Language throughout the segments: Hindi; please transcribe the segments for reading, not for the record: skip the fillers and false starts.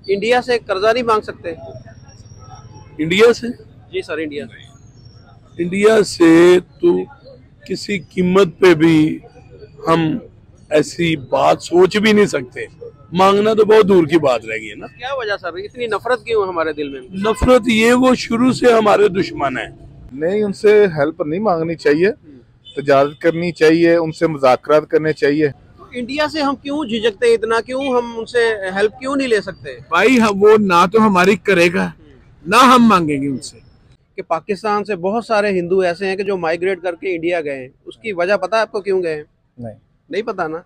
इंडिया से कर्जा नहीं मांग सकते? इंडिया से? जी सर, इंडिया इंडिया से तो किसी कीमत पे भी हम ऐसी बात सोच भी नहीं सकते। मांगना तो बहुत दूर की बात रह गई है ना। क्या वजह सर, इतनी नफरत क्यों हमारे दिल में? नफरत ये वो शुरू से हमारे दुश्मन है। नहीं, उनसे हेल्प नहीं मांगनी चाहिए, तजारत करनी चाहिए, उनसे मुज़ाकरात करने चाहिए। इंडिया से हम क्यों झिझकते इतना, क्यों हम उनसे हेल्प क्यों नहीं ले सकते? भाई वो ना तो हमारी करेगा ना हम मांगेंगे उनसे। कि पाकिस्तान से बहुत सारे हिंदू ऐसे हैं कि जो माइग्रेट करके इंडिया गए हैं। उसकी वजह पता है आपको क्यों गए? नहीं पता ना।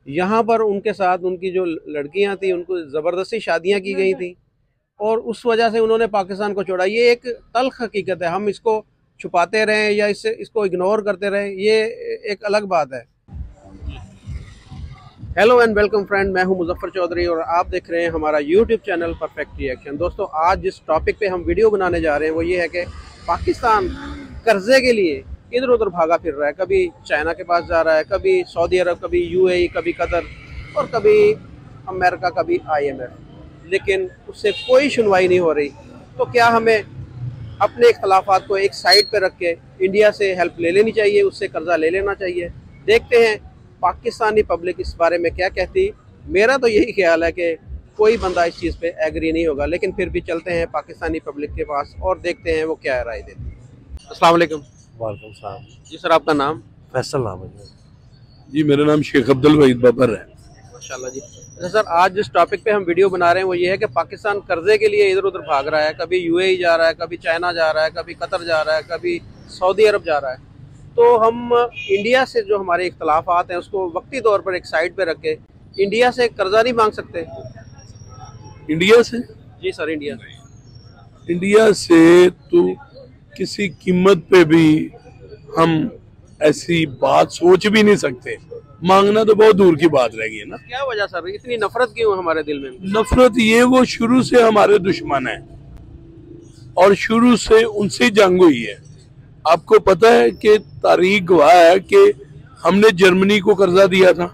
यहाँ पर उनके साथ उनकी जो लड़कियां थी उनको ज़बरदस्ती शादियां की गई थी और उस वजह से उन्होंने पाकिस्तान को छोड़ा। ये एक तल्ख हकीकत है। हम इसको छुपाते रहें या इसको इग्नोर करते रहें, ये एक अलग बात है। हेलो एंड वेलकम फ्रेंड, मैं हूं मुजफ्फर चौधरी और आप देख रहे हैं हमारा यूट्यूब चैनल परफेक्ट रिएक्शन। दोस्तों, आज जिस टॉपिक पे हम वीडियो बनाने जा रहे हैं वो ये है कि पाकिस्तान कर्जे के लिए इधर उधर भागा फिर रहा है। कभी चाइना के पास जा रहा है, कभी सऊदी अरब, कभी यूएई, कभी कतर और कभी अमेरिका, कभी IMF, लेकिन उससे कोई सुनवाई नहीं हो रही। तो क्या हमें अपने इख्तलाफात को एक साइड पर रख के इंडिया से हेल्प ले लेनी चाहिए, उससे कर्जा ले लेना चाहिए? देखते हैं पाकिस्तानी पब्लिक इस बारे में क्या कहती। मेरा तो यही ख्याल है कि कोई बंदा इस चीज़ पे एग्री नहीं होगा, लेकिन फिर भी चलते हैं पाकिस्तानी पब्लिक के पास और देखते हैं वो क्या राय देती है। अस्सलाम वालेकुम। वालेकुम सलाम। जी सर, आपका नाम? फैसल नाम है जी, मेरा नाम शेख अब्दुल वहीद बाबर है। माशाल्लाह जी। अच्छा सर, आज जिस टॉपिक पे हम वीडियो बना रहे हैं वो ये है कि पाकिस्तान कर्जे के लिए इधर उधर भाग रहा है। कभी यूएई जा रहा है, कभी चाइना जा रहा है, कभी कतर जा रहा है, कभी सऊदी अरब जा रहा है। तो हम इंडिया से जो हमारे इख्तलाफात हैं उसको वक्ती तौर पर एक साइड पे रख के इंडिया से कर्जा नहीं मांग सकते? इंडिया से? जी सर, इंडिया इंडिया से तो किसी कीमत पे भी हम ऐसी बात सोच भी नहीं सकते। मांगना तो बहुत दूर की बात रह गई है ना। क्या वजह सर, इतनी नफरत क्यों हमारे दिल में? नफरत ये वो शुरू से हमारे दुश्मन है और शुरू से उनसे जंग हुई है। आपको पता है कि तारीख गवाह है कि हमने जर्मनी को कर्जा दिया था।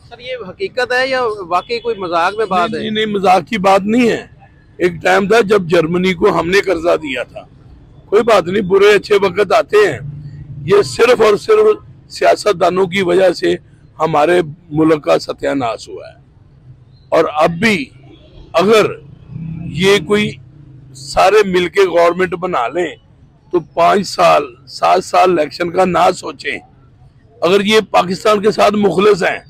सर, ये हकीकत है या वाकई कोई मजाक में बात है? नहीं, मजाक की बात नहीं है। एक टाइम था जब जर्मनी को हमने कर्जा दिया था। कोई बात नहीं, बुरे अच्छे वक्त आते हैं। ये सिर्फ और सिर्फ सियासतदानों की वजह से हमारे मुल्क का सत्यानाश हुआ है। और अब भी अगर ये कोई सारे मिलके गवर्नमेंट बना लें तो 5 साल 7 साल इलेक्शन का ना सोचें। अगर ये पाकिस्तान के साथ मुखलस हैं,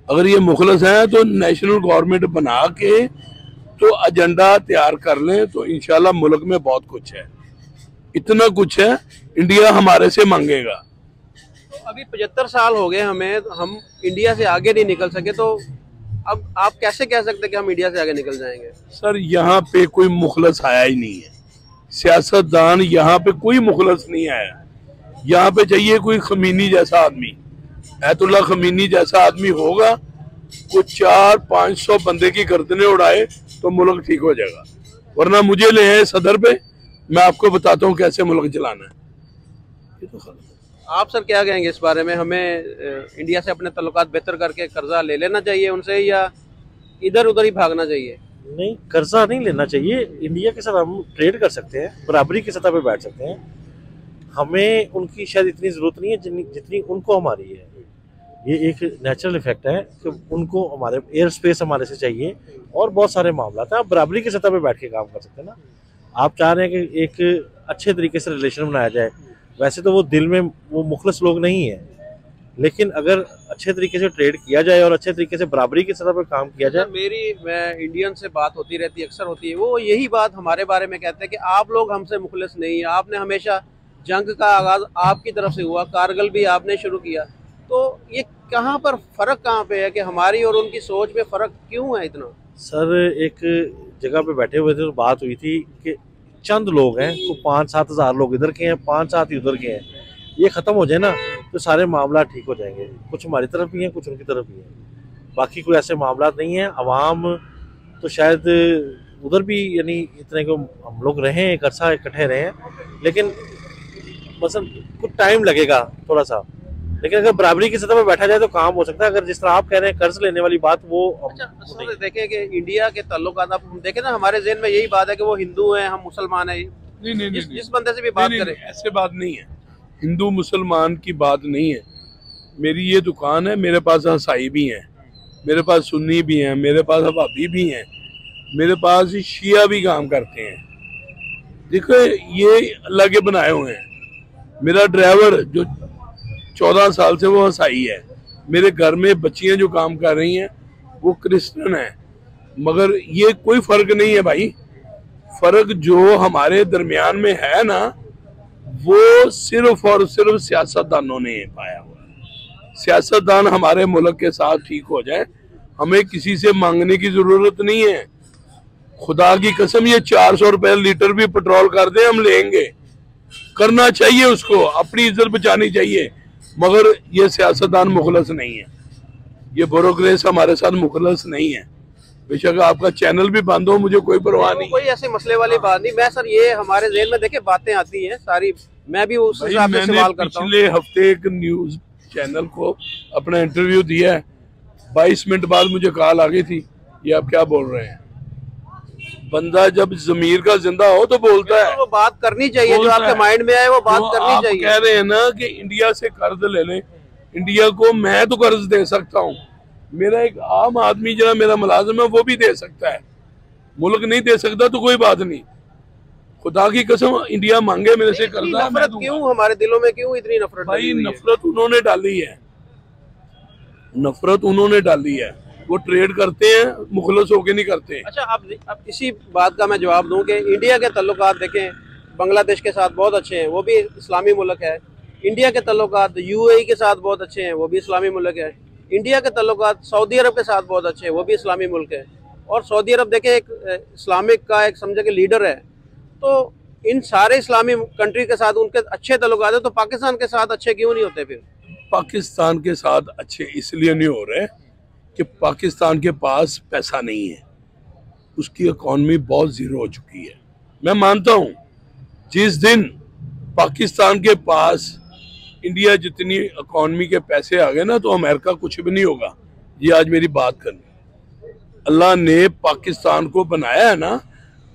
अगर ये मुखलस हैं तो नेशनल गवर्नमेंट बना के तो एजेंडा तैयार कर लें तो इंशाल्लाह मुल्क में बहुत कुछ है, इतना कुछ है इंडिया हमारे से मांगेगा। तो अभी 75 साल हो गए हमें, तो हम इंडिया से आगे नहीं निकल सके, तो अब आप कैसे कह सकते हैं कि हम इंडिया से आगे निकल जाएंगे? सर, यहाँ पे कोई मुखलस आया ही नहीं है। सियासतदान यहाँ पे कोई मुखलस नहीं आया। यहाँ पे चाहिए कोई खमीनी जैसा आदमी, अयतुल्ला खमीनी जैसा आदमी होगा, कुछ 400-500 बंदे की गर्दनें उड़ाए तो मुल्क ठीक हो जाएगा। वरना मुझे ले आए सदर पे, मैं आपको बताता हूँ कैसे मुल्क चलाना है। ये तो आप सर क्या कहेंगे इस बारे में? हमें इंडिया से अपने तल्लुकात बेहतर करके कर्जा ले लेना चाहिए उनसे या इधर उधर ही भागना चाहिए? नहीं, कर्जा नहीं लेना चाहिए। इंडिया के साथ हम ट्रेड कर सकते हैं, बराबरी की सतह पे बैठ सकते हैं। हमें उनकी शायद इतनी ज़रूरत नहीं है जितनी उनको हमारी है। ये एक नेचुरल इफेक्ट है कि उनको हमारे एयर स्पेस हमारे से चाहिए और बहुत सारे मामला हैं। आप बराबरी की सतह पे बैठ के काम कर सकते हैं ना। आप चाह रहे हैं कि एक अच्छे तरीके से रिलेशन बनाया जाए। वैसे तो वो दिल में वो मुखलस लोग नहीं है, लेकिन अगर अच्छे तरीके से ट्रेड किया जाए और अच्छे तरीके से बराबरी की सतह पर काम किया जाए। मैं इंडियन से बात होती रहती है, अक्सर होती है, वो यही बात हमारे बारे में कहते हैं कि आप लोग हमसे मुखलिस नहीं है। आपने हमेशा जंग का आगाज आपकी तरफ से हुआ, कारगिल भी आपने शुरू किया। तो ये कहाँ पर फ़र्क कहाँ पे है कि हमारी और उनकी सोच में फ़र्क क्यों है इतना? सर, एक जगह पे बैठे हुए थे तो बात हुई थी कि चंद लोग हैं, को 5-7 हज़ार लोग इधर के हैं, 5-7 उधर के हैं। ये ख़त्म हो जाए ना तो सारे मामला ठीक हो जाएंगे। कुछ हमारी तरफ भी हैं, कुछ उनकी तरफ भी हैं। बाकी कोई ऐसे मामला नहीं है। अवाम तो शायद उधर भी यानी इतने को हम लोग रहे, एक अर्सा इकट्ठे रहे हैं, लेकिन मतलब कुछ टाइम लगेगा थोड़ा सा। लेकिन अगर बराबरी की सतह पर बैठा जाए तो काम हो सकता है। अगर जिस तरह आप कह रहे हैं कर्ज लेने वाली बात, वो अच्छा सर देखें कि इंडिया के ताल्लुकात आप देखें ना, हमारे ज़हन में यही बात है कि वो हिंदू हैं, हम मुसलमान हैं। नहीं, जिस बंदे से भी बात करें, ऐसे बात नहीं है, हिंदू मुसलमान की बात नहीं है। मेरी ये दुकान है, मेरे पास ईसाई भी हैं, मेरे पास सुन्नी भी हैं, मेरे पास वहाबी भी हैं, मेरे पास शिया भी काम करते हैं। देखो ये अल्लाह के बनाए हुए हैं। मेरा ड्राइवर जो 14 साल से वो ईसाई है, मेरे घर में बच्चियां जो काम कर रही हैं वो क्रिश्चियन है। मगर ये कोई फर्क नहीं है भाई, फर्क जो हमारे दरमियान में है ना, वो सिर्फ और सिर्फ सियासतदानों ने पाया हुआ है। सियासतदान हमारे मुल्क के साथ ठीक हो जाए, हमें किसी से मांगने की जरूरत नहीं है। खुदा की कसम, ये 400 रुपए लीटर भी पेट्रोल कर दे हम लेंगे, करना चाहिए, उसको अपनी इज्जत बचानी चाहिए। मगर ये सियासतदान मुखलस नहीं है, ये ब्यूरोक्रेट्स हमारे साथ मुखलस नहीं है। बेशक आपका चैनल भी बंद हो, मुझे कोई परवाह नहीं, कोई ऐसे मसले वाली बात नहीं। मैं सर ये हमारे जेल में देखे बातें आती हैं सारी, मैं भी उस हिसाब से सवाल करता हूं। पिछले हफ्ते एक न्यूज चैनल को अपना इंटरव्यू दिया है, 22 मिनट बाद मुझे कॉल आ गई थी, ये आप क्या बोल रहे हैं। बंदा जब जमीर का जिंदा हो तो बोलता है, वो बात करनी चाहिए, जो आपके माइंड में आए वो बात करनी चाहिए। कह रहे हैं ना कि इंडिया से कर्ज ले लें, इंडिया को मैं तो कर्ज दे सकता हूँ, मेरा एक आम आदमी जरा मेरा मुलाजिम है वो भी दे सकता है, मुल्क नहीं दे सकता तो कोई बात नहीं। खुदा की कसम, इंडिया मांगे मेरे से कर्ज, नफरत क्यों हमारे दिलों में, क्यों इतनी नफरत? भाई नफरत उन्होंने डाली है, नफरत उन्होंने डाली है। वो ट्रेड करते हैं, मुखलस होके नहीं करते। अच्छा अब इसी बात का मैं जवाब दूं कि इंडिया के ताल्लुकात देखें, बांग्लादेश के साथ बहुत अच्छे हैं, वो भी इस्लामी मुल्क है। इंडिया के ताल्लुकात यूएई के साथ बहुत अच्छे हैं, वो भी इस्लामी मुल्क है। इंडिया के ताल्लुकात सऊदी अरब के साथ बहुत अच्छे हैं, वो भी इस्लामी मुल्क है। और सऊदी अरब देखें एक इस्लामिक का एक समझे कि लीडर है। तो इन सारे इस्लामी कंट्री के साथ उनके अच्छे ताल्लुकात है, तो पाकिस्तान के साथ अच्छे क्यों नहीं होते? फिर पाकिस्तान के साथ अच्छे इसलिए नहीं हो रहे कि पाकिस्तान के पास पैसा नहीं है, उसकी इकॉनमी बहुत जीरो हो चुकी है। मैं मानता हूं जिस दिन पाकिस्तान के पास इंडिया जितनी इकॉनमी के पैसे आ गए ना, तो अमेरिका कुछ भी नहीं होगा। ये आज मेरी बात करनी, अल्लाह ने पाकिस्तान को बनाया है ना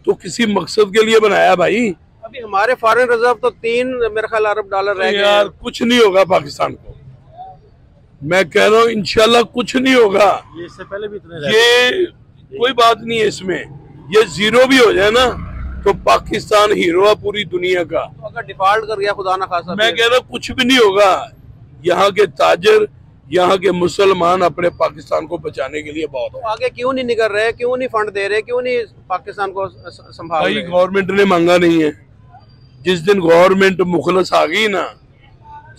तो किसी मकसद के लिए बनाया भाई। अभी हमारे फॉरेन रिजर्व तो 3 मेरे ख्याल अरब डॉलर रह गए यार, कुछ नहीं होगा पाकिस्तान को, मैं कह रहा हूँ इंशाल्लाह कुछ नहीं होगा। ये इससे पहले भी इतने ये कोई बात नहीं है इसमें, ये जीरो भी हो जाए ना तो पाकिस्तान हीरो है पूरी दुनिया का। तो अगर डिफॉल्ट कर गया खुदा ना खासा, मैं कह रहा हूँ कुछ भी नहीं होगा। यहाँ के ताजर, यहाँ के मुसलमान अपने पाकिस्तान को बचाने के लिए बहुत तो आगे क्यों नहीं निकल रहे, क्यों नहीं फंड दे रहे, क्यों नहीं पाकिस्तान को संभाल रहे? गवर्नमेंट ने मांगा नहीं है। जिस दिन गवर्नमेंट मुखलस आ गई ना,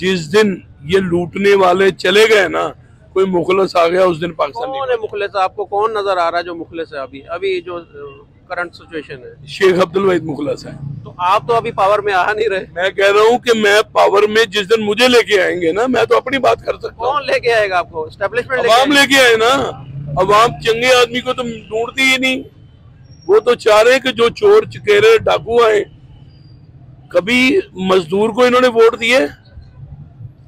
जिस दिन ये लूटने वाले चले गए ना, कोई मुखलस आ गया, उस दिन पाकिस्तान कौन है मुखलिस? आपको कौन नजर आ रहा है जो मुखलिस है अभी जो करंट सिचुएशन है? शेख अब्दुल वहीद मुखलस है। तो आप तो अभी पावर में आ नहीं रहे। मैं कह रहा हूँ कि मैं पावर में जिस दिन मुझे लेके आएंगे ना, मैं तो अपनी बात कर सकता हूँ। कौन लेके आएगा आपको? एस्टेब्लिशमेंट अवाम लेके आए ना। अवाम चंगे आदमी को तो ढूंढती ही नहीं, वो तो चाह रहे कि जो चोर चकेरे डाकू आए। कभी मजदूर को इन्होंने वोट दिए?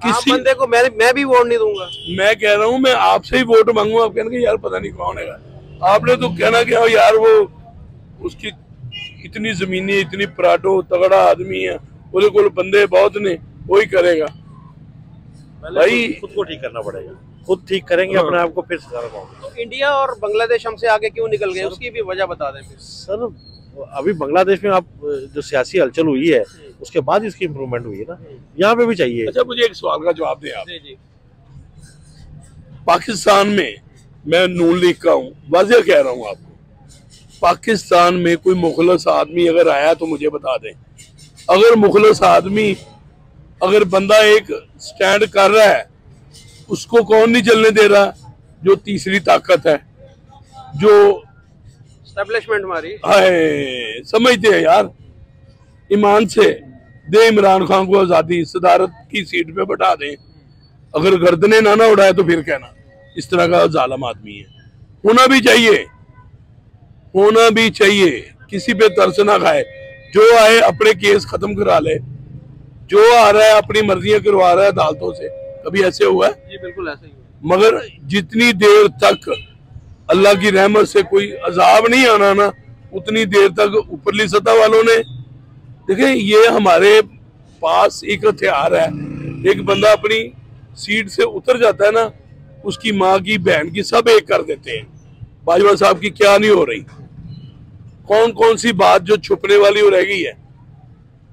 किसी बंदे को मैं भी वोट नहीं दूंगा। मैं कह रहा हूँ मैं आपसे ही वोट मांगूंगा, आप कहने यार पता नहीं कौन है। आपने तो कहना कि यार वो उसकी इतनी जमीनी, इतनी पराठो तगड़ा आदमी है, उसके को बंदे बहुत ने, वही करेगा। भाई खुद को ठीक करना पड़ेगा, खुद ठीक करेंगे अपने आप को, फिर सारा काम। तो इंडिया और बांग्लादेश हमसे आगे क्यों निकल गए, उसकी भी वजह बता दें फिर। सर अभी बांग्लादेश में आप जो सियासी हलचल हुई है उसके बाद इसकी इम्प्रूवमेंट हुई है ना, यहाँ पे भी चाहिए। अच्छा मुझे एक सवाल का जवाब दें आप। जी। पाकिस्तान में, मैं नून लीग का हूँ, वाज़ेह कह रहा हूँ आपको, पाकिस्तान में कोई मुखलस आदमी अगर आया तो मुझे बता दें। अगर मुखलस आदमी, अगर बंदा एक स्टैंड कर रहा है, उसको कौन नहीं चलने दे रहा? जो तीसरी ताकत है, जो एस्टेब्लिशमेंट हमारी है, समझते हैं यार, ईमान से दे इमरान खान को आजादी, सदारत की सीट पे बैठा दें। अगर गर्दने ना उड़ाए तो फिर कहना इस तरह का जालिम आदमी है। होना भी चाहिए, होना भी चाहिए, किसी पे तरस ना खाए। जो आए अपने केस खत्म करा ले, जो आ रहा है अपनी मर्जियां करवा रहा है अदालतों से, कभी ऐसे हुआ है? जी बिल्कुल ऐसे ही हुआ। मगर जितनी देर तक अल्लाह की रहमत से कोई अजाब नहीं आना ना, उतनी देर तक ऊपरली सतह वालों ने, देखें ये हमारे पास एक हथियार है। एक बंदा अपनी सीट से उतर जाता है ना, उसकी माँ की बहन की सब एक कर देते हैं। बाजवा साहब की क्या नहीं हो रही, कौन कौन सी बात जो छुपने वाली हो रह गई है।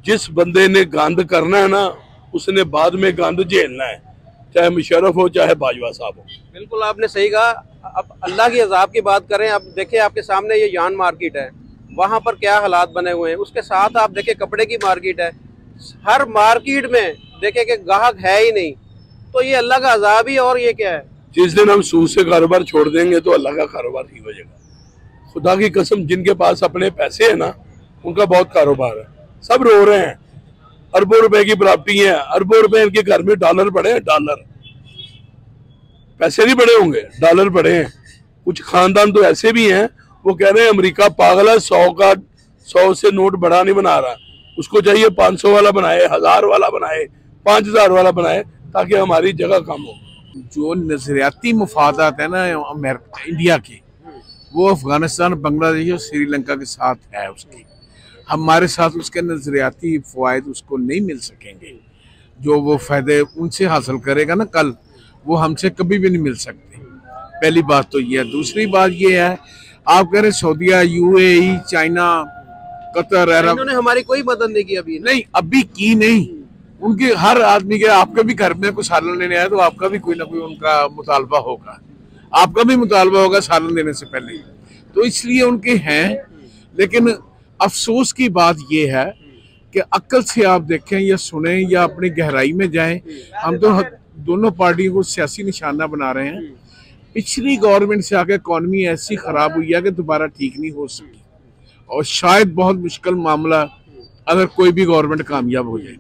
जिस बंदे ने गंद करना है ना, उसने बाद में गंद झेलना है, चाहे मुशर्रफ हो चाहे बाजवा साहब हो। बिल्कुल आपने सही कहा। अब अल्लाह की अजाब की बात करें, अब देखिए आपके सामने ये यान मार्केट है, वहाँ पर क्या हालात बने हुए हैं। उसके साथ आप देखिए कपड़े की मार्केट है, हर मार्केट में देखे कि ग्राहक है ही नहीं, तो ये अल्लाह का अजाब ही। और ये क्या है, जिस दिन हम सूद से कारोबार छोड़ देंगे तो अल्लाह का कारोबार ठीक हो जाएगा। खुदा की कसम, जिनके पास अपने पैसे है ना, उनका बहुत कारोबार है। सब रो रहे हैं, अरबों रुपए की प्रॉपर्टी है, अरबों रुपए इनके घर में डॉलर पड़े हैं, डॉलर। पैसे नहीं पड़े होंगे, डॉलर पड़े हैं। कुछ खानदान तो ऐसे भी हैं, वो कह रहे हैं अमेरिका पागल है, 100 से नोट बड़ा नहीं बना रहा, उसको चाहिए 500 वाला बनाए, 1000 वाला बनाए, 5000 वाला बनाए, ताकि हमारी जगह कम हो। जो नजरियाती मुफादात है ना अमेरिका इंडिया के, वो अफगानिस्तान, बांग्लादेश और श्रीलंका के साथ है उसकी। हमारे साथ उसके नजरियाती फ़वाइद उसको नहीं मिल सकेंगे। जो वो फ़ायदे उनसे हासिल करेगा ना कल, वो हमसे कभी भी नहीं मिल सकते। पहली बात तो ये है। दूसरी बात ये है, आप कह रहे सऊदीया, UAE, चाइना, कतर, अरब, इन्होंने हमारी कोई मदद नहीं की अभी। नहीं अभी की नहीं। उनके हर आदमी के, आपका भी घर में कोई सालन लेने आया तो आपका भी कोई ना कोई उनका मुतालबा होगा, आपका भी मुतालबा होगा सालन देने से पहले, तो इसलिए उनके हैं। लेकिन अफसोस की बात यह है कि अक्ल से आप देखें या सुने या अपनी गहराई में जाएं, हम तो दोनों पार्टियों को सियासी निशाना बना रहे हैं। पिछली गवर्नमेंट से आके इकॉनमी ऐसी खराब हुई है कि दोबारा ठीक नहीं हो सकी, और शायद बहुत मुश्किल मामला अगर कोई भी गवर्नमेंट कामयाब हो जाए।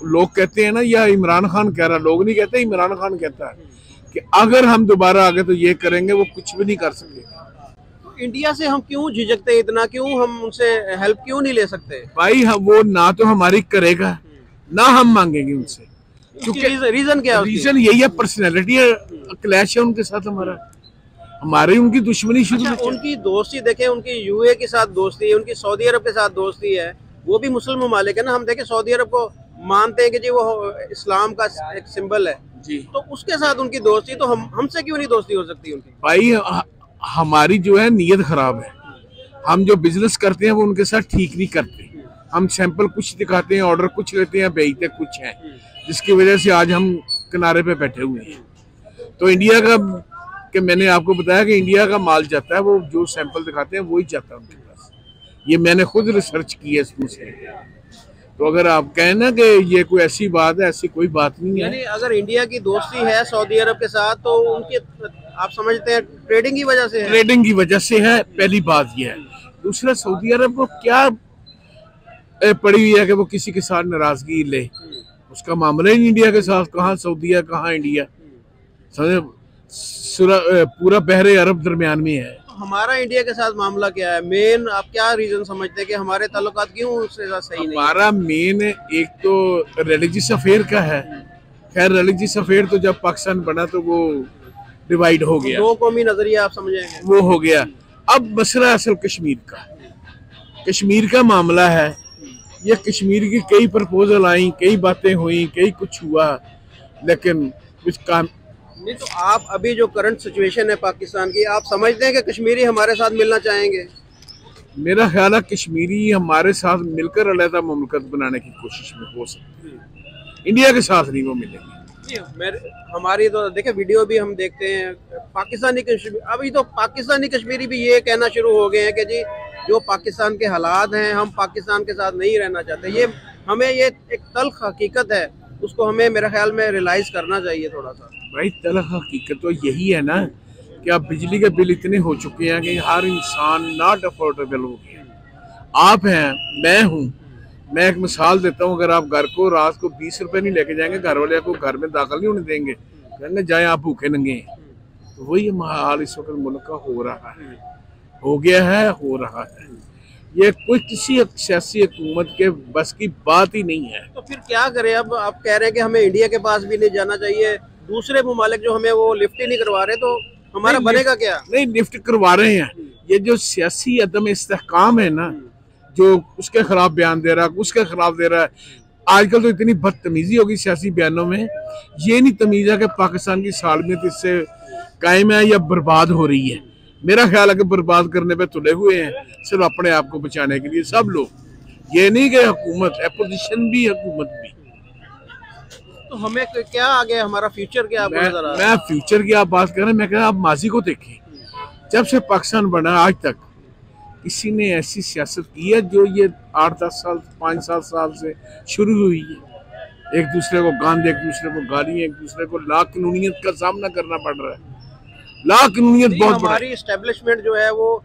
लोग कहते हैं ना, या इमरान खान कह रहा, लोग नहीं कहते, इमरान खान कहता है कि अगर हम दोबारा आगे तो ये करेंगे, वो कुछ भी नहीं कर सकेगा। तो इंडिया से हम क्यों झिझकते इतना, क्यों हम उनसे हेल्प क्यों नहीं ले सकते? भाई वो ना तो हमारी करेगा ना हम मांगेंगे उनसे। क्योंकि रीजन क्या है? रीजन यही है, पर्सनैलिटी क्लैश है उनके साथ हमारा, हमारी उनकी दुश्मनी शुरू अच्छा, उनकी दोस्ती देखें, उनकी UAE के साथ दोस्ती है, उनकी सऊदी अरब के साथ दोस्ती है, वो भी मुस्लिम ममालिक है ना। हम देखें सऊदी अरब को मानते हैं कि जी वो इस्लाम का एक सिंबल है जी, तो उसके साथ उनकी दोस्ती, तो हमसे क्यों नहीं दोस्ती हो सकती उनकी? भाई हमारी जो है नीयत खराब है। हम जो बिजनेस करते हैं वो उनके साथ ठीक नहीं करते। हम सैंपल कुछ दिखाते हैं, ऑर्डर कुछ लेते हैं, बेचते कुछ हैं, जिसकी वजह से आज हम किनारे पे बैठे हुए हैं। तो इंडिया का, कि मैंने आपको बताया कि इंडिया का माल जाता है, वो जो सैंपल दिखाते हैं वही जाता है उनके पास। ये मैंने खुद रिसर्च की है इसमें से। तो अगर आप कहें ना कि ये कोई ऐसी बात है, ऐसी कोई बात नहीं है। यानी अगर इंडिया की दोस्ती है सऊदी अरब के साथ, तो उनके, आप समझते हैं ट्रेडिंग की वजह से है? ट्रेडिंग की वजह से है, पहली बात ये है। दूसरा, सऊदी अरब को क्या पड़ी हुई है कि वो किसी के साथ नाराजगी ले, उसका मामला ही नहीं इंडिया के साथ। कहाँ सऊदीया, कहाँ इंडिया, पूरा बहरे अरब दरमियान में है। हमारा इंडिया के साथ मामला क्या है? मेन आप क्या रीजन समझते हैं कि हमारे ताल्लुकात क्यों उसके साथ सही नहीं? हमारा मेन एक तो रिलीजियस अफेयर का है। खैर रिलीजियस अफेयर तो जब पाकिस्तान बना तो वो डिवाइड हो गया, दो कौमी नजरिया आप समझेंगे, वो हो गया। अब मसला असल कश्मीर का, कश्मीर का मामला है। ये कश्मीर की कई प्रपोजल आई, कई बातें हुई, कई कुछ हुआ, लेकिन कुछ काम नहीं। तो आप अभी जो करंट सिचुएशन है पाकिस्तान की, आप समझते हैं कि कश्मीरी हमारे साथ मिलना चाहेंगे? मेरा ख्याल है कश्मीरी हमारे साथ मिलकर अलहदा मुमलकत बनाने की कोशिश में हो सकती है, इंडिया के साथ नहीं वो मिलेंगे। हमारी तो देखे वीडियो भी हम देखते हैं, पाकिस्तानी कश्मीरी, अभी तो पाकिस्तानी कश्मीरी भी ये कहना शुरू हो गए हैं कि जी जो पाकिस्तान के हालात हैं, हम पाकिस्तान के साथ नहीं रहना चाहते। ये हमें, ये एक तल्ख हकीकत है, उसको हमें मेरे ख्याल में रियलाइज करना चाहिए थोड़ा सा। भाई तल्ख हकीकत तो यही है ना कि अब बिजली के बिल इतने हो चुके हैं कि हर इंसान नॉट अफोर्डेबल हो गया। आप हैं, मैं हूँ, मैं एक मिसाल देता हूँ। अगर आप घर को रात को 20 रुपए नहीं लेके जाएंगे, घर वाले को घर में दाखिल नहीं होने देंगे, कहेंगे जाए आप भूखे नंगे हैं। तो वही हाल इस वक्त मुल्क का हो रहा है, हो गया है, हो रहा है। ये कोई किसी सियासी हुकूमत के बस की बात ही नहीं है। तो फिर क्या करें? अब आप कह रहे हैं कि हमें इंडिया के पास भी नहीं जाना चाहिए, दूसरे ममालिक जो हमें वो लिफ्ट ही नहीं करवा रहे, तो हमारा बनेगा क्या? नहीं, लिफ्ट करवा रहे हैं। ये जो सियासी अदम इस्तेहकाम है ना, जो उसके खिलाफ बयान दे रहा है, उसके खिलाफ दे रहा है, आजकल तो इतनी बदतमीजी होगी सियासी बयानों में। ये नहीं तमीज है कि पाकिस्तान की सालमियत इससे कायम है या बर्बाद हो रही है। मेरा ख्याल है कि बर्बाद करने पे तुले हुए हैं, सिर्फ अपने आप को बचाने के लिए सब लोग। ये नहीं कि हुकूमत, अपोजिशन भी, हुकूमत भी। तो हमें क्या आगे हमारा फ्यूचर क्या नजर आ रहा है? मैं फ्यूचर की आप बात कर रहे हैं, मैं कह रहा आप माजी को देखें। जब से पाकिस्तान बना आज तक किसी ने ऐसी सियासत की है जो ये 8-10 साल 5-7 साल से शुरू हुई है। एक दूसरे को गांध, एक दूसरे को गाली, एक दूसरे को लाकानूनियत का सामना करना पड़ रहा है। लाकानूनियत बहुत बड़ा। हमारी एस्टेब्लिशमेंट जो है वो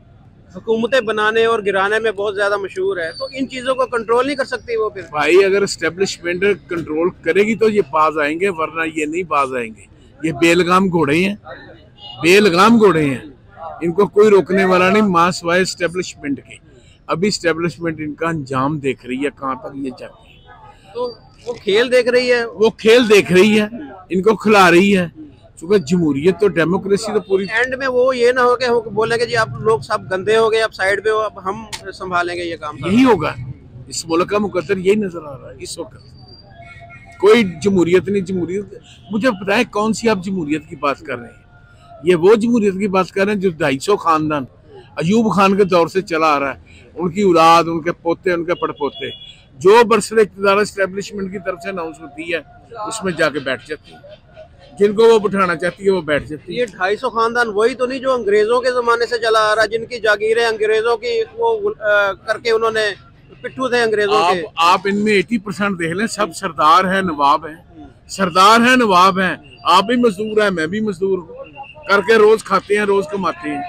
हुकूमतें बनाने और गिराने में बहुत ज्यादा मशहूर है, तो इन चीजों को कंट्रोल नहीं कर सकती वो फिर? भाई अगर एस्टेब्लिशमेंट कंट्रोल करेगी तो ये बाज आएंगे, वरना ये नहीं बाज आएंगे। ये बेलगाम घोड़े हैं, बेलगाम घोड़े हैं। इनको कोई रोकने वाला नहीं मां सिवाय एस्टेब्लिशमेंट के। अभी एस्टेब्लिशमेंट इनका अंजाम देख रही है, कहाँ तक ये जाती है। तो वो खेल देख रही है, वो खेल देख रही है, इनको खिला रही है। क्योंकि जमहूरियत तो डेमोक्रेसी तो पूरी। एंड में वो ये ना हो कि वो बोलेंगे जी आप लोग सब गंदे हो गए, आप साइड पे हो, अब हम संभालेंगे ये काम। यही होगा, इस मुल्क का मुकद्दर यही नजर आ रहा है इस वक्त। कोई जमहूरियत नहीं। जमहूरियत मुझे पता है कौन सी आप जमहूरियत की बात कर रहे हैं। ये वो जमहूरियत की बात कर रहे हैं जो 250 खानदान अयूब खान के दौर से चला आ रहा है। उनकी औलाद, उनके पोते, उनके पड़पोते, जो बरसरे इक़्तिदार एस्टेब्लिशमेंट की तरफ से अनाउंस होती है उसमें जाके बैठ जाती है। जिनको वो बिठाना चाहती है वो बैठ जाती है। ये 250 खानदान वही तो नहीं जो अंग्रेजों के जमाने से चला आ रहा है, जिनकी जागीरें अंग्रेजों की वो करके उन्होंने पिट्ठू थे अंग्रेजों के। आप इनमें 80% देख लें, सब सरदार है, नवाब है, सरदार है, नवाब है। आप भी मजदूर है, मैं भी मजदूर हूँ, करके रोज खाते हैं, रोज कमाते हैं।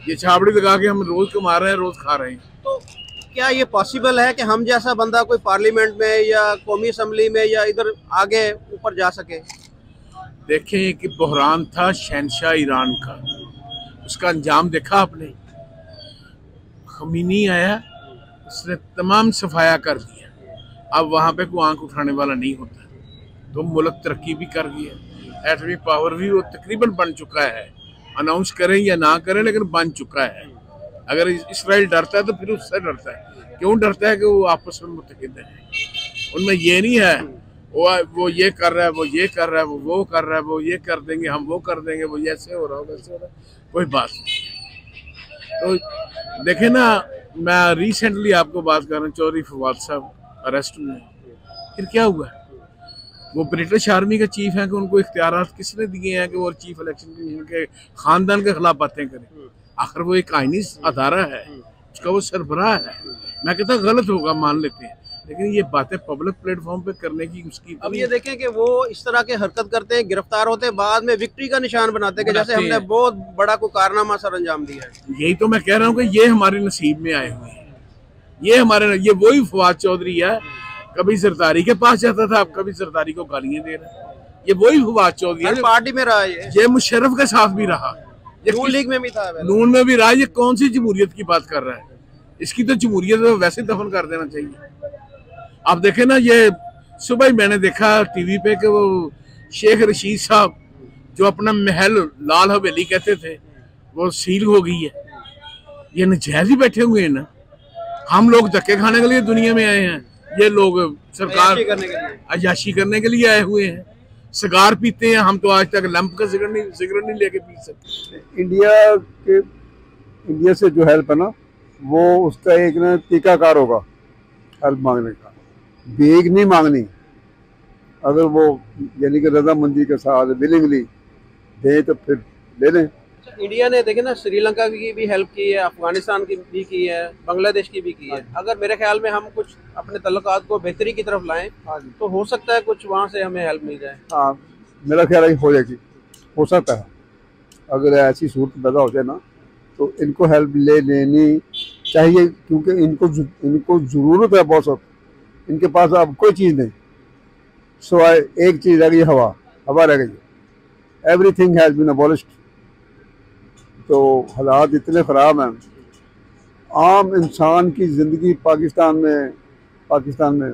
ये छाबड़ी लगा के हम रोज कमा रहे हैं, रोज खा रहे हैं। तो क्या ये पॉसिबल है कि हम जैसा बंदा कोई पार्लियामेंट में या कौमी असम्बली में या इधर आगे ऊपर जा सके? देखें कि बहरान था शहनशाह ईरान का, उसका अंजाम देखा आपने? खमीनी आया, उसने तमाम सफाया कर दिया। अब वहाँ पे कोई आंख उठाने वाला नहीं होता। तो मुल्क तरक्की भी कर गया, एटमी पावर भी वो तकरीबन बन चुका है। अनाउंस करें या ना करें, लेकिन बन चुका है। अगर इसराइल डरता है तो फिर उससे डरता है। क्यों डरता है? कि वो आपस में मुत्तहिद है। उनमें ये नहीं है वो ये कर रहा है, वो ये कर रहा है, वो कर रहा है, वो ये कर देंगे, हम वो कर देंगे, वो ऐसे हो रहा है, वैसे हो रहा है, कोई बात नहीं। तो देखे ना, मैं रिसेंटली आपको बात कर रहा हूँ, चौधरी फवाद साहब अरेस्ट हुए। फिर क्या हुआ? वो ब्रिटिश आर्मी के चीफ हैं कि उनको इख्तियारात किसने दिए हैं कि वो चीफ इलेक्शन कमीशन के खानदान के खिलाफ बातें करें? आखिर वो एक आईनी अदारा है, उसका वो सरबराह है। मैं कहता गलत होगा, मान लेते हैं, लेकिन ये बातें पब्लिक प्लेटफॉर्म पे करने की उसकी। अब ये देखें कि वो इस तरह के हरकत करते हैं, गिरफ्तार होते हैं, बाद में विक्ट्री का निशान बनाते हैं कि जैसे हमने बहुत बड़ा कोई कारनामा सर अंजाम दिया है। यही तो मैं कह रहा हूँ कि ये हमारे नसीब में आए हुए हैं। ये वही फवाद चौधरी है, कभी सरदारी के पास जाता था, अब कभी सरदारी को गालियां दे रहा है। ये वही फवाद चौधरी है। पार्टी में रहा ये मुशर्रफ के साथ भी रहा, नून लीग में भी था, नून में भी रहा। ये कौन सी जमहूरियत की बात कर रहा है? इसकी तो जमहूरियत वैसे दफन कर देना चाहिए। आप देखें ना, ये सुबह ही मैंने देखा टीवी पे कि वो शेख रशीद साहब जो अपना महल लाल हवेली कहते थे वो सील हो गई है। ये नजायज ही बैठे हुए हैं ना। हम लोग धक्के खाने के लिए दुनिया में आए हैं, ये लोग सरकार अयाशी करने के लिए आए हुए हैं। सिगार पीते हैं, हम तो आज तक लंप का सिगरेट नहीं लेके पी सकते। इंडिया से जो हेल्प है ना, वो उसका एक ना तरीकाकार होगा हेल्प मांगने का, बेग नहीं मांगनी। अगर वो यानी कि रजामंदी के साथ विलिंगली दे तो फिर ले लें। इंडिया ने देखे ना श्रीलंका की भी हेल्प की है, अफगानिस्तान की भी की है, बांग्लादेश की भी की है। अगर मेरे ख्याल में हम कुछ अपने तल्लुकात को बेहतरी की तरफ लाएं तो हो सकता है कुछ वहाँ से हमें हेल्प मिल जाए। हाँ, मेरा ख्याल है हो जाएगी, हो सकता है। अगर ऐसी सूरत पैदा हो जाए ना तो इनको हेल्प ले लेनी चाहिए, क्योंकि इनको ज़रूरत है बहुत। इनके पास अब कोई चीज़ नहीं, सिवाय एक चीज़ रह गई, हवा रह गई। Everything has been abolished. तो हालात इतने ख़राब हैं, आम इंसान की ज़िंदगी पाकिस्तान में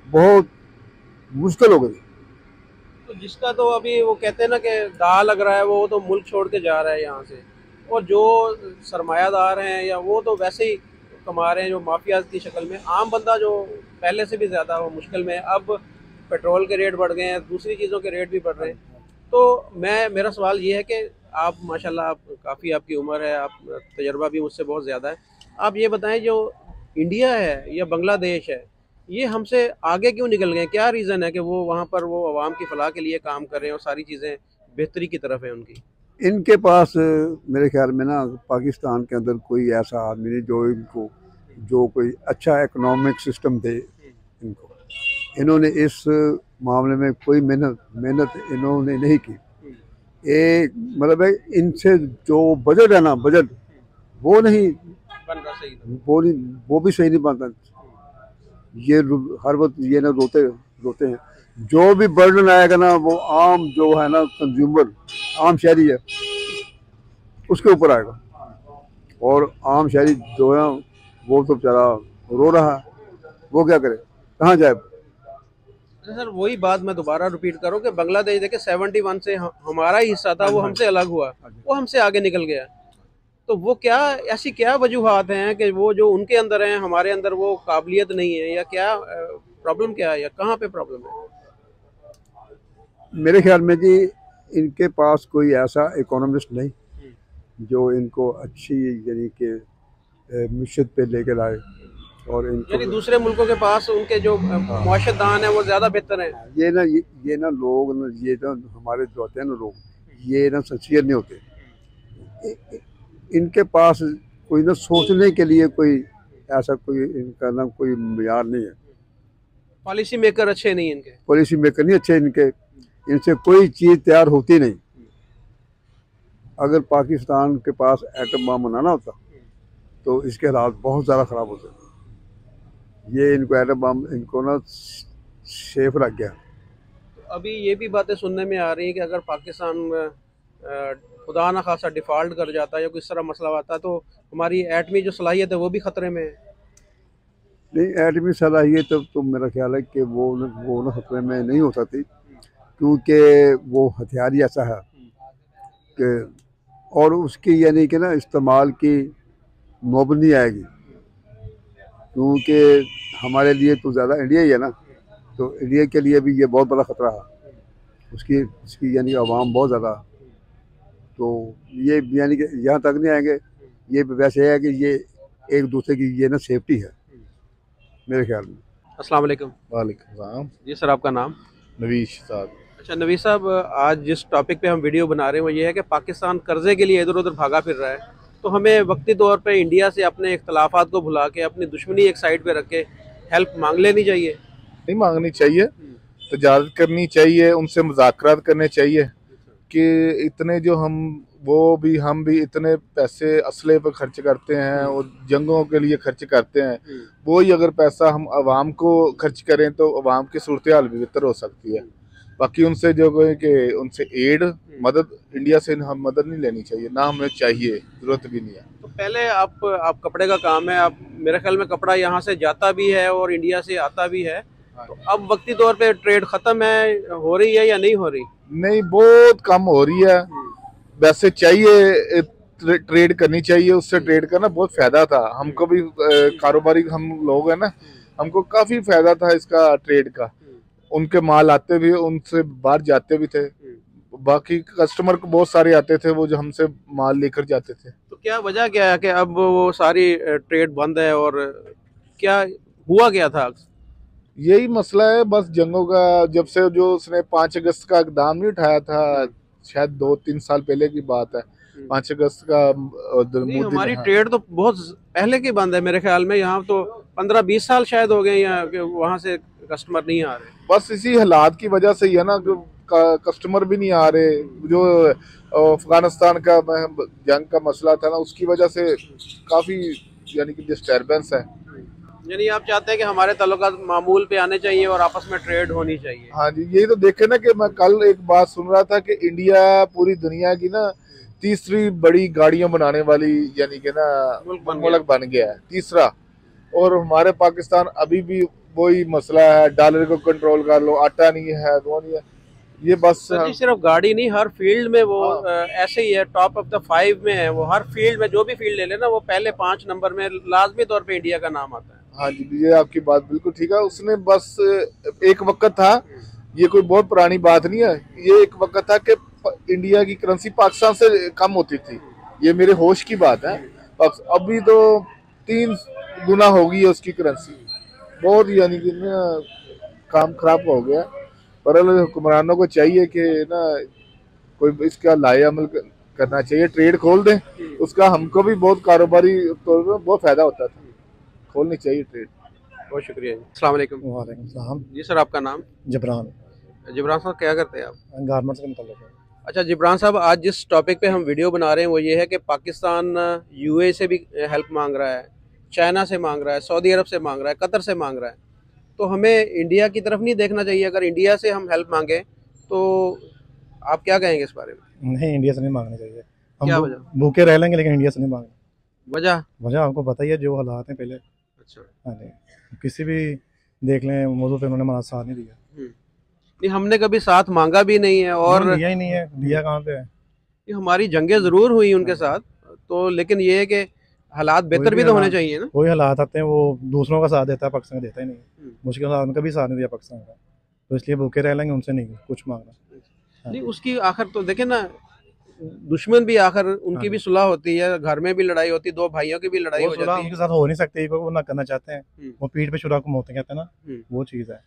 बहुत मुश्किल हो गई। तो जिसका तो अभी वो कहते हैं ना कि दाल लग रहा है, वो तो मुल्क छोड़ के जा रहा है यहाँ से, और जो सरमायादार हैं या वो तो वैसे ही कमा रहे हैं जो माफियाज की शक्ल में। आम बंदा जो पहले से भी ज़्यादा वो मुश्किल में है। अब पेट्रोल के रेट बढ़ गए हैं, दूसरी चीज़ों के रेट भी बढ़ रहे हैं। तो मेरा सवाल ये है कि आप माशाल्लाह, आप काफ़ी आपकी उम्र है, आप तजर्बा भी मुझसे बहुत ज़्यादा है, आप ये बताएं जो इंडिया है या बांग्लादेश है, ये हमसे आगे क्यों निकल गए? क्या रीज़न है कि वो वहाँ पर वो आवाम की फलाह के लिए काम कर रहे हैं और सारी चीज़ें बेहतरी की तरफ है उनकी? इनके पास मेरे ख्याल में ना पाकिस्तान के अंदर कोई ऐसा आदमी नहीं जो कोई अच्छा इकोनॉमिक सिस्टम दे इनको। इन्होंने इस मामले में कोई मेहनत इन्होंने नहीं की। एक मतलब है, इनसे जो बजट है ना, बजट वो नहीं बन रहा सही तो। वो भी सही नहीं बनता। ये हर वक्त ये ना रोते हैं। जो भी बर्डन आएगा ना, वो आम जो है ना कंज्यूमर, आम शहरी है, उसके ऊपर आएगा। और आम शहरी जो है वो तो बेचारा रो रहा है, वो क्या करे, कहाँ जाए? सर वही बात मैं दोबारा रिपीट करूं कि बांग्लादेश देखे 71 से हमारा ही हिस्सा था, वो हमसे अलग हुआ, वो हमसे आगे निकल गया। तो वो क्या ऐसी क्या वजूहात हैं कि वो जो उनके अंदर हैं हमारे अंदर वो काबिलियत नहीं है, या क्या प्रॉब्लम क्या है, या कहाँ पे प्रॉब्लम है? मेरे ख्याल में जी इनके पास कोई ऐसा इकोनॉमिस्ट नहीं जो इनको अच्छी यानी कि मिशन पे लेकर आए। और यानी दूसरे मुल्कों के पास उनके जो मुआशरदान है वो ज़्यादा बेहतर हैं। ये ना लोग ना, ये ना हमारे जो होते हैं ना लोग, ये ना सिंसियर नहीं होते। इनके पास कोई ना सोचने के लिए कोई ऐसा कोई इनका ना कोई मियार नहीं है। पॉलिसी मेकर अच्छे नहीं इनके, पॉलिसी मेकर नहीं अच्छे इनके। इनसे कोई चीज़ तैयार होती नहीं। अगर पाकिस्तान के पास एटम बम बनाना होता तो इसके हालात बहुत ज़्यादा ख़राब होते। ये इनको एटम बम इनको ना सेफ लग गया। अभी ये भी बातें सुनने में आ रही है कि अगर पाकिस्तान खुदा ना खासा डिफ़ॉल्ट कर जाता है या किस तरह मसला आता तो हमारी एटमी जो सलाहियत है वो भी ख़तरे में है। नहीं, एटमी सलाहियत तो मेरा ख्याल है कि वो ना खतरे में नहीं हो सकती, क्योंकि वो हथियार ही ऐसा है कि और उसकी यानी कि ना इस्तेमाल की नौबत नहीं आएगी। क्योंकि हमारे लिए तो ज़्यादा इंडिया ही है ना, तो इंडिया के लिए भी ये बहुत बड़ा ख़तरा है। उसकी यानी आवाम बहुत ज़्यादा, तो ये यानी कि यहाँ तक नहीं आएंगे। ये वैसे है कि ये एक दूसरे की ये ना सेफ्टी है मेरे ख्याल में। अस्सलाम वालेकुम। वालेकुम सलाम। जी सर, आपका नाम? नवीश साहब। अच्छा नवीस साहब, आज जिस टॉपिक पे हम वीडियो बना रहे हैं वो ये है कि पाकिस्तान कर्जे के लिए इधर उधर भागा फिर रहा है, तो हमें वक्ती तौर पे इंडिया से अपने इख्तलाफात को भुला के अपनी दुश्मनी एक साइड पे रख के हेल्प मांग लेनी चाहिए? नहीं मांगनी चाहिए, तजारत करनी चाहिए, उनसे मुज़ाकरात करने चाहिए कि इतने जो हम भी इतने पैसे असले पर खर्च करते हैं और जंगों के लिए खर्च करते हैं, वही अगर पैसा हम आवाम को खर्च करें तो आवाम की सूरत हाल भी बेहतर हो सकती है। बाकी उनसे जो कि उनसे एड मदद इंडिया से हम मदद नहीं लेनी चाहिए, ना हमें चाहिए, ज़रूरत भी नहीं है। तो पहले आप कपड़े का काम है, आप मेरे ख्याल में कपड़ा यहाँ से जाता भी है और इंडिया से आता भी है, तो अब वक्ती तौर पे ट्रेड ख़त्म है, हो रही है या नहीं हो रही? नहीं, बहुत कम हो रही है। वैसे चाहिए ट्रेड करनी चाहिए, उससे ट्रेड करना बहुत फ़ायदा था हमको भी, कारोबारी हम लोग हैं ना, हमको काफ़ी फ़ायदा था इसका ट्रेड का। उनके माल आते भी, उनसे बाहर जाते भी थे, बाकी कस्टमर को बहुत सारे आते थे वो जो हमसे माल लेकर जाते थे। तो क्या वजह क्या है कि अब वो सारी ट्रेड बंद है, और क्या हुआ क्या था? यही मसला है बस जंगों का। जब से जो उसने 5 अगस्त का इक़दाम नहीं उठाया था, शायद 2-3 साल पहले की बात है, 5 अगस्त का हमारी ट्रेड तो बहुत पहले की बंद है मेरे ख्याल में। यहाँ तो 15-20 साल शायद हो गए यहाँ कि वहाँ से कस्टमर नहीं आ रहे। बस इसी हालात की वजह से ही है ना, कस्टमर भी नहीं आ रहे। जो अफगानिस्तान का जंग का मसला था ना, उसकी वजह से काफ़ी यानी कि डिस्टर्बेंस है। यानी आप चाहते हैं कि हमारे ताल्लुकात मामूल पे आने चाहिए और आपस में ट्रेड होनी चाहिए? हाँ जी, यही तो देखे ना कि मैं कल एक बात सुन रहा था कि इंडिया पूरी दुनिया की ना तीसरी बड़ी गाड़ियां बनाने वाली यानी कि ना मुल्क बन गया है, तीसरा। और हमारे पाकिस्तान अभी भी वही मसला है, डॉलर को कंट्रोल कर लो, आटा नहीं है, वो नहीं है, ये बस जी सिर्फ गाड़ी नहीं, हर फील्ड में वो ऐसे ही है, टॉप ऑफ द 5 में है वो। हर फील्ड में जो भी फील्ड ले लेना वो पहले 5 नंबर में लाजमी तौर पे इंडिया का नाम आता है। हाँ जी, ये आपकी बात बिल्कुल ठीक है। उसने बस एक वक्त था, ये कोई बहुत पुरानी बात नहीं है, ये एक वक्त था कि इंडिया की करेंसी पाकिस्तान से कम होती थी, ये मेरे होश की बात है। अभी तो 3 गुना हो गई है उसकी करेंसी, बहुत यानी कि ना काम खराब हो गया। पर हुक्मरानों को चाहिए कि ना कोई इसका लाए अमल करना चाहिए, ट्रेड खोल दें, उसका हमको भी बहुत कारोबारी तौर पर बहुत फायदा होता था, खोलनी चाहिए ट्रेड। बहुत शुक्रिया जी। अस्सलाम वालेकुम। वालेकुम सलाम। जी सर, आपका नाम? जबरान। जिब्रान साहब क्या करते हैं आप? गारमेंट्स के मतलब है। अच्छा जिब्रान साहब, आज जिस टॉपिक पे हम वीडियो बना रहे हैं वो ये है कि पाकिस्तान यूए से भी हेल्प मांग रहा है, चाइना से मांग रहा है, सऊदी अरब से मांग रहा है, कतर से मांग रहा है। तो हमें इंडिया की तरफ नहीं देखना चाहिए? अगर इंडिया से हम हेल्प मांगे तो आप क्या कहेंगे इस बारे में? नहीं, इंडिया से नहीं मांगनी चाहिए। क्या हम वजह? भूखे रह लेंगे लेकिन इंडिया से नहीं मांगना। वजह आपको पता ही है जो हालात हैं पहले। अच्छा। हाँ जी, किसी भी देख लें मौजूद पे उन्होंने हमारा साथ नहीं दिया। नहीं, हमने कभी साथ मांगा भी नहीं है और दिया ही नहीं है, दिया कहाँ पे है? हमारी जंगें जरूर हुई उनके साथ तो, लेकिन ये है कि हालात बेहतर भी तो होने चाहिए ना। कोई हालात आते हैं वो दूसरों का साथ देता है, पाकिस्तान का देता ही नहीं। मुश्किल हालात में कभी साथ नहीं दिया पाकिस्तान का, तो इसलिए भूखे रह लेंगे, उनसे नहीं कुछ मांगना। नहीं, उसकी आखिर तो देखे ना, दुश्मन भी आखिर उनकी भी सुलह होती है, घर में भी लड़ाई होती है, 2 भाइयों की भी लड़ाई हो जाती है। उनके साथ हो नहीं सकती, वो ना करना चाहते हैं, वो पीठ पे छुरा को मोहते कहते हैं ना, वो चीज़ है।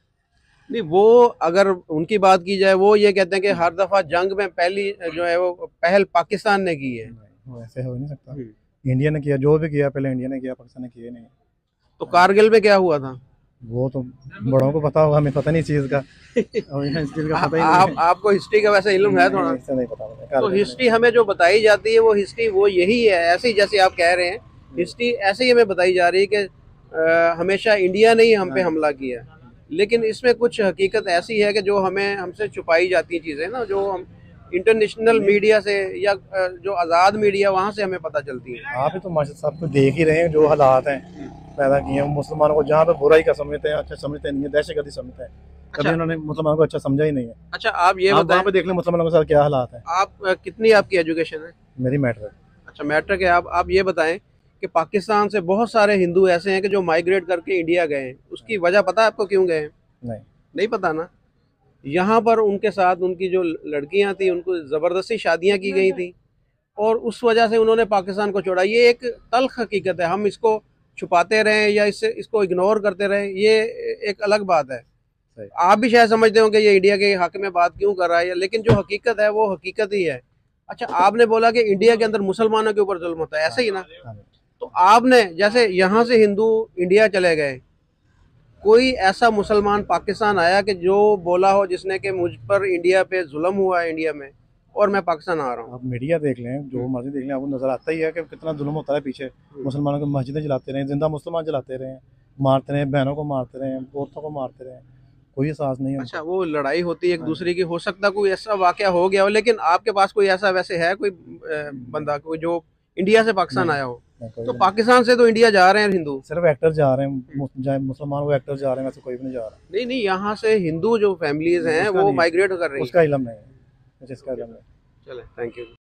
नहीं, वो अगर उनकी बात की जाए वो ये कहते हैं कि हर दफा जंग में पहली जो है वो पहल पाकिस्तान ने की है। ऐसे हो नहीं सकता। इंडिया ने किया, जो भी किया पहले इंडिया ने किया, पाकिस्तान ने किया नहीं। तो कारगिल में क्या हुआ था वो तो बड़ों को पता होगा, हमें पता नहीं चीज का। इस चीज का पता ही नहीं। आपको हिस्ट्री का वैसे इल्म है थोड़ा? नहीं पता मुझे। तो हिस्ट्री हमें जो बताई जाती है वो हिस्ट्री वो यही है, ऐसे ही जैसे आप कह रहे हैं, हिस्ट्री ऐसे ही हमें बताई जा रही है कि हमेशा इंडिया ने ही हम पे हमला किया। लेकिन इसमें कुछ हकीकत ऐसी है कि जो हमसे छुपाई जाती चीज़ें ना, जो हम इंटरनेशनल मीडिया से या जो आज़ाद मीडिया वहाँ से हमें पता चलती है। आप तो माशाल्लाह साहब को देख ही रहे हैं जो हालात हैं पैदा किए हैं मुसलमानों को, जहाँ पे बुराई का समझते हैं, अच्छा समझते नहीं है, दहशतगर्दी समझते हैं। कभी उन्होंने मुसलमानों को अच्छा समझा ही नहीं है। अच्छा, आप ये बताएं, पे देख लें मुसलमानों के साथ क्या हालात है। आप कितनी आपकी एजुकेशन है? मेरी मैट्रिक। अच्छा, मैट्रिक है। आप ये बताएं कि पाकिस्तान से बहुत सारे हिंदू ऐसे हैं कि जो माइग्रेट करके इंडिया गए हैं, उसकी वजह पता है आपको क्यों गए? नहीं पता ना। यहाँ पर उनके साथ उनकी जो लड़कियां थी उनको ज़बरदस्ती शादियां की गई थी और उस वजह से उन्होंने पाकिस्तान को छोड़ा। ये एक तल्ख हकीकत है, हम इसको छुपाते रहें या इसको इग्नोर करते रहें, ये एक अलग बात है। आप भी शायद समझते हो कि ये इंडिया के हक में बात क्यों कर रहा है, लेकिन जो हकीकत है वो हकीकत ही है। अच्छा, आपने बोला कि इंडिया के अंदर मुसलमानों के ऊपर जुल्म होता है, ऐसे ही ना? तो आपने जैसे यहाँ से हिंदू इंडिया चले गए, कोई ऐसा मुसलमान पाकिस्तान आया कि जो बोला हो जिसने कि मुझ पर इंडिया पे जुल्म हुआ है इंडिया में और मैं पाकिस्तान आ रहा हूँ? आप मीडिया देख लें, जो मर्जी देख लें, आपको नजर आता ही है कि कितना जुल्म होता है पीछे। मुसलमानों को मस्जिदें जलाते रहे, जिंदा मुसलमान जलाते रहे, मारते रहे, बहनों को मारते रहे, औरतों को मारते रहे, कोई एहसास नहीं है। अच्छा, वो लड़ाई होती है एक दूसरे की, हो सकता कोई ऐसा वाकया हो गया हो, लेकिन आपके पास कोई ऐसा वैसे है कोई बंदा कोई जो इंडिया से पाकिस्तान आया हो? तो पाकिस्तान से तो इंडिया जा रहे हैं हिंदू, सिर्फ एक्टर जा रहे हैं, मुसलमान वो एक्टर जा रहे हैं, वैसे कोई भी नहीं जा रहा। नहीं, यहाँ से हिंदू जो फैमिलीज हैं वो माइग्रेट कर रही है। उसका इल्म नहीं है, जिसका इल्म है। चले, थैंक यू।